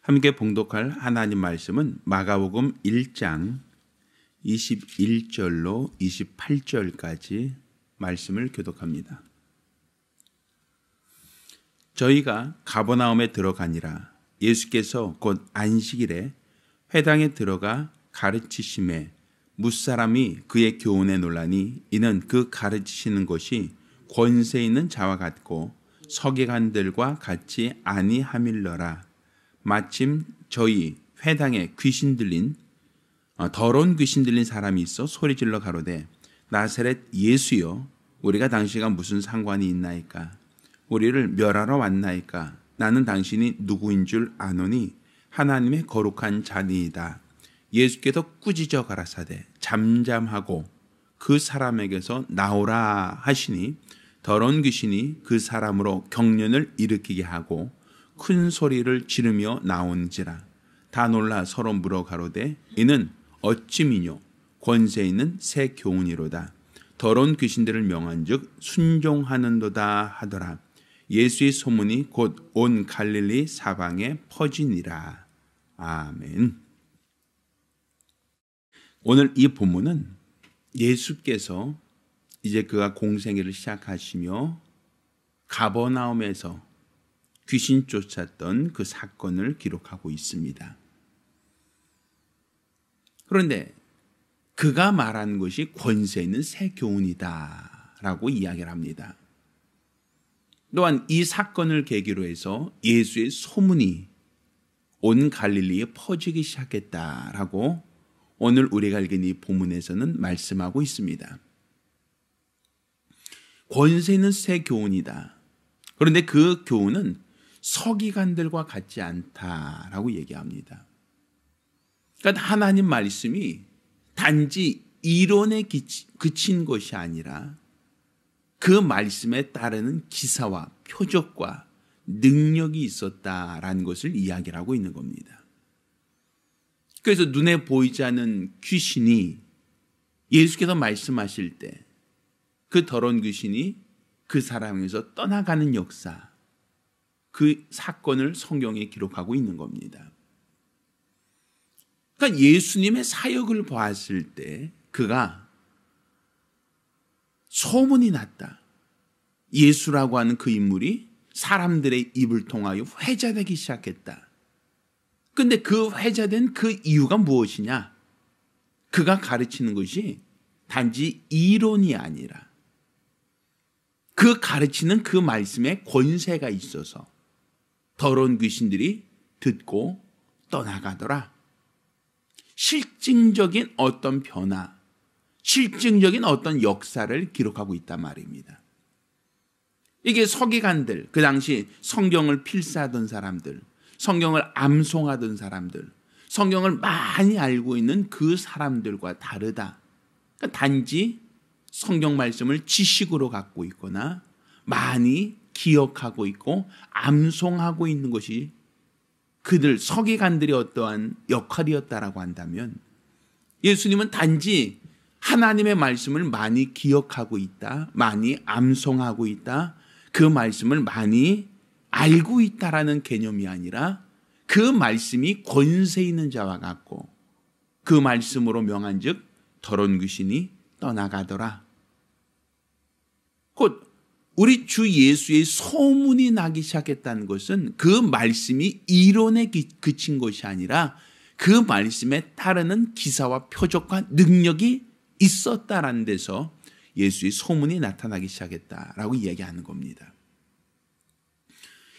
함께 봉독할 하나님 말씀은 마가복음 1장 21절로 28절까지 말씀을 교독합니다. 저희가 가버나움에 들어가니라. 예수께서 곧 안식일에 회당에 들어가 가르치심에 뭇사람이 그의 교훈에 놀라니 이는 그 가르치시는 것이 권세 있는 자와 같고 서기관들과 같이 아니함일러라. 마침 저희 회당에 더러운 귀신 들린 사람이 있어 소리질러 가로되 나사렛 예수여, 우리가 당신과 무슨 상관이 있나이까? 우리를 멸하러 왔나이까? 나는 당신이 누구인 줄 아노니 하나님의 거룩한 자니이다. 예수께서 꾸짖어 가라사대 잠잠하고 그 사람에게서 나오라 하시니 더러운 귀신이 그 사람으로 경련을 일으키게 하고 큰 소리를 지르며 나온지라. 다 놀라 서로 물어 가로되 이는 어찌미뇨? 권세 있는 새 교훈이로다. 더러운 귀신들을 명한즉 순종하는도다 하더라. 예수의 소문이 곧 온 갈릴리 사방에 퍼지니라. 아멘. 오늘 이 본문은 예수께서 이제 그가 공생애를 시작하시며 가버나움에서 귀신 쫓았던 그 사건을 기록하고 있습니다. 그런데 그가 말한 것이 권세 있는 새 교훈이다라고 이야기를 합니다. 또한 이 사건을 계기로 해서 예수의 소문이 온 갈릴리에 퍼지기 시작했다라고 오늘 우리가 읽은 이 본문에서는 말씀하고 있습니다. 권세 있는 새 교훈이다. 그런데 그 교훈은 서기관들과 같지 않다라고 얘기합니다. 그러니까 하나님 말씀이 단지 이론에 그친 것이 아니라 그 말씀에 따르는 기사와 표적과 능력이 있었다라는 것을 이야기를 하고 있는 겁니다. 그래서 눈에 보이지 않는 귀신이 예수께서 말씀하실 때 그 더러운 귀신이 그 사람에서 떠나가는 역사, 그 사건을 성경에 기록하고 있는 겁니다. 그러니까 예수님의 사역을 보았을 때 그가 소문이 났다. 예수라고 하는 그 인물이 사람들의 입을 통하여 회자되기 시작했다. 그런데 그 회자된 그 이유가 무엇이냐? 그가 가르치는 것이 단지 이론이 아니라 그 가르치는 그 말씀에 권세가 있어서 더러운 귀신들이 듣고 떠나가더라. 실증적인 어떤 변화, 실증적인 어떤 역사를 기록하고 있단 말입니다. 이게 서기관들, 그 당시 성경을 필사하던 사람들, 성경을 암송하던 사람들, 성경을 많이 알고 있는 그 사람들과 다르다. 그러니까 단지 성경 말씀을 지식으로 갖고 있거나 많이 기억하고 있고 암송하고 있는 것이 그들 서기관들이 어떠한 역할이었다라고 한다면 예수님은 단지 하나님의 말씀을 많이 기억하고 있다, 많이 암송하고 있다, 그 말씀을 많이 알고 있다라는 개념이 아니라 그 말씀이 권세 있는 자와 같고 그 말씀으로 명한즉 더러운 귀신이 떠나가더라. 곧 우리 주 예수의 소문이 나기 시작했다는 것은 그 말씀이 이론에 그친 것이 아니라 그 말씀에 따르는 기사와 표적과 능력이 있었다라는 데서 예수의 소문이 나타나기 시작했다라고 이야기하는 겁니다.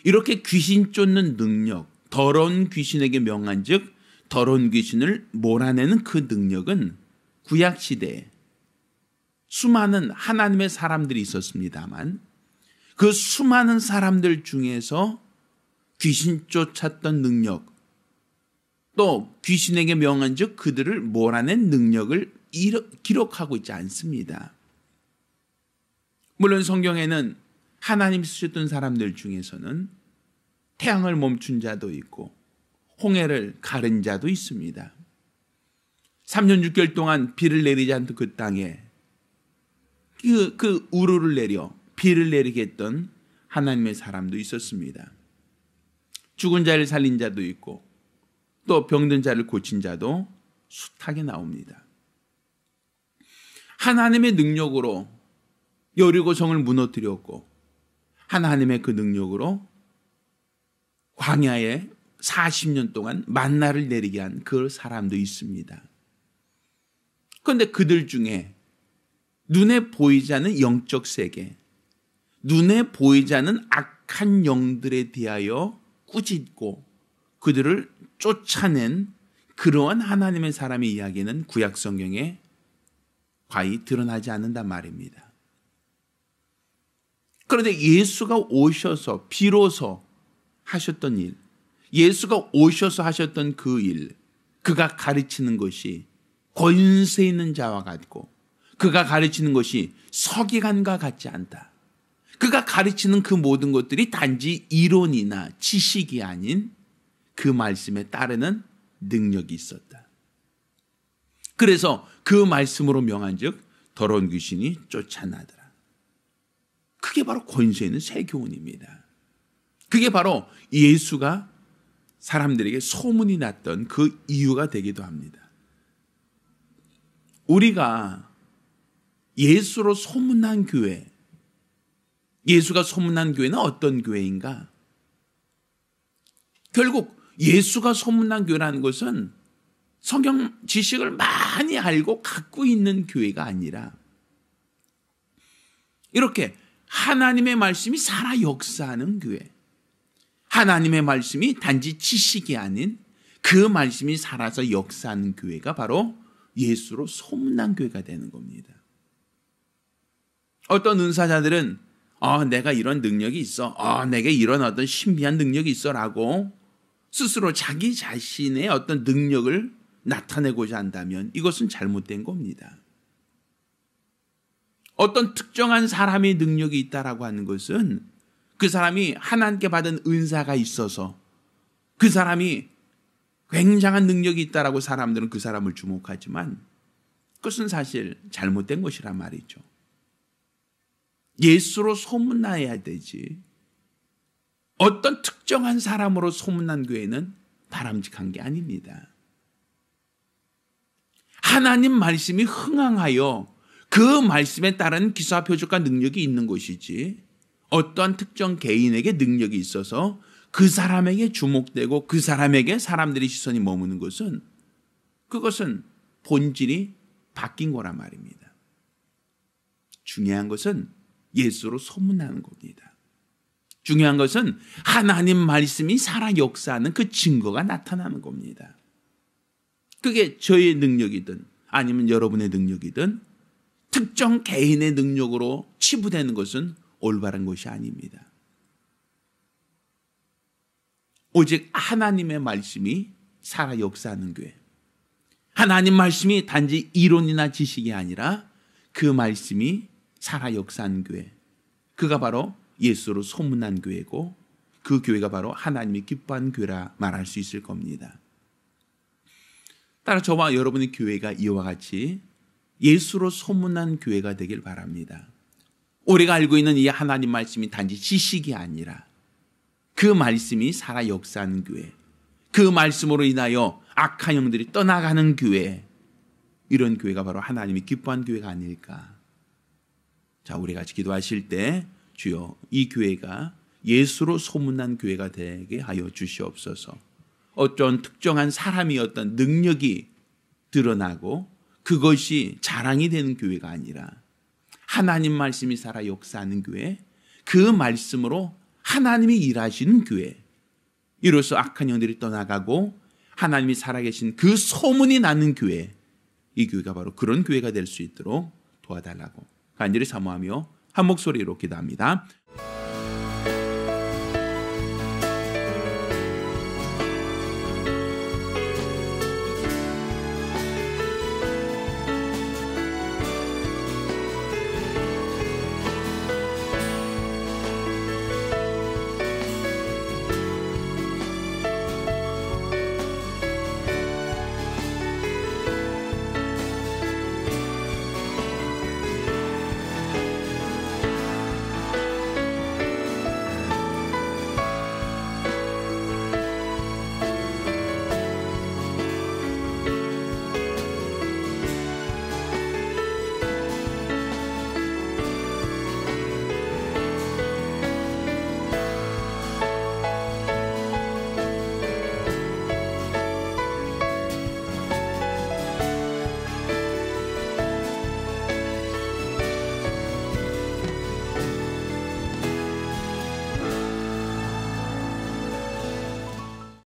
이렇게 귀신 쫓는 능력, 더러운 귀신에게 명한즉 더러운 귀신을 몰아내는 그 능력은 구약시대에 수많은 하나님의 사람들이 있었습니다만 그 수많은 사람들 중에서 귀신 쫓았던 능력, 또 귀신에게 명한즉 그들을 몰아낸 능력을 기록하고 있지 않습니다. 물론 성경에는 하나님 쓰셨던 사람들 중에서는 태양을 멈춘 자도 있고 홍해를 가른 자도 있습니다. 3년 6개월 동안 비를 내리지 않던 그 땅에 그 우르를 내려 비를 내리게 했던 하나님의 사람도 있었습니다. 죽은 자를 살린 자도 있고 또 병든 자를 고친 자도 숱하게 나옵니다. 하나님의 능력으로 여리고성을 무너뜨렸고 하나님의 그 능력으로 광야에 40년 동안 만나를 내리게 한 그 사람도 있습니다. 그런데 그들 중에 눈에 보이지 않는 영적 세계, 눈에 보이지 않는 악한 영들에 대하여 꾸짖고 그들을 쫓아낸 그러한 하나님의 사람의 이야기는 구약 성경에 과히 드러나지 않는단 말입니다. 그런데 예수가 오셔서 비로소 하셨던 일, 예수가 오셔서 하셨던 그 일, 그가 가르치는 것이 권세 있는 자와 같고 그가 가르치는 것이 서기관과 같지 않다. 그가 가르치는 그 모든 것들이 단지 이론이나 지식이 아닌 그 말씀에 따르는 능력이 있었다. 그래서 그 말씀으로 명한즉 더러운 귀신이 쫓아나더라. 그게 바로 권세 있는 새 교훈입니다. 그게 바로 예수가 사람들에게 소문이 났던 그 이유가 되기도 합니다. 우리가 예수로 소문난 교회, 예수가 소문난 교회는 어떤 교회인가? 결국 예수가 소문난 교회라는 것은 성경 지식을 많이 알고 갖고 있는 교회가 아니라 이렇게 하나님의 말씀이 살아 역사하는 교회, 하나님의 말씀이 단지 지식이 아닌 그 말씀이 살아서 역사하는 교회가 바로 예수로 소문난 교회가 되는 겁니다. 어떤 은사자들은 내가 이런 능력이 있어, 내게 이런 어떤 신비한 능력이 있어라고 스스로 자기 자신의 어떤 능력을 나타내고자 한다면 이것은 잘못된 겁니다. 어떤 특정한 사람의 능력이 있다라고 하는 것은 그 사람이 하나님께 받은 은사가 있어서 그 사람이 굉장한 능력이 있다라고 사람들은 그 사람을 주목하지만 그것은 사실 잘못된 것이란 말이죠. 예수로 소문나야 되지 어떤 특정한 사람으로 소문난 교회는 바람직한 게 아닙니다. 하나님 말씀이 흥황하여 그 말씀에 따른 기사와 표적과 능력이 있는 것이지 어떠한 특정 개인에게 능력이 있어서 그 사람에게 주목되고 그 사람에게 사람들의 시선이 머무는 것은 그것은 본질이 바뀐 거란 말입니다. 중요한 것은 예수로 소문나는 겁니다. 중요한 것은 하나님 말씀이 살아 역사하는 그 증거가 나타나는 겁니다. 그게 저의 능력이든 아니면 여러분의 능력이든 특정 개인의 능력으로 치부되는 것은 올바른 것이 아닙니다. 오직 하나님의 말씀이 살아 역사하는 교회. 하나님 말씀이 단지 이론이나 지식이 아니라 그 말씀이 살아 역사하는 교회. 그가 바로 예수로 소문난 교회고 그 교회가 바로 하나님이 기뻐하는 교회라 말할 수 있을 겁니다. 따라 저와 여러분의 교회가 이와 같이 예수로 소문난 교회가 되길 바랍니다. 우리가 알고 있는 이 하나님 말씀이 단지 지식이 아니라 그 말씀이 살아 역사하는 교회, 그 말씀으로 인하여 악한 영들이 떠나가는 교회, 이런 교회가 바로 하나님이 기뻐하는 교회가 아닐까. 자, 우리 같이 기도하실 때 주여 이 교회가 예수로 소문난 교회가 되게 하여 주시옵소서. 어떤 특정한 사람이 어떤 능력이 드러나고 그것이 자랑이 되는 교회가 아니라 하나님 말씀이 살아 역사하는 교회, 그 말씀으로 하나님이 일하시는 교회, 이로써 악한 영들이 떠나가고 하나님이 살아계신 그 소문이 나는 교회, 이 교회가 바로 그런 교회가 될 수 있도록 도와달라고 간절히 사모하며 한 목소리로 기도합니다.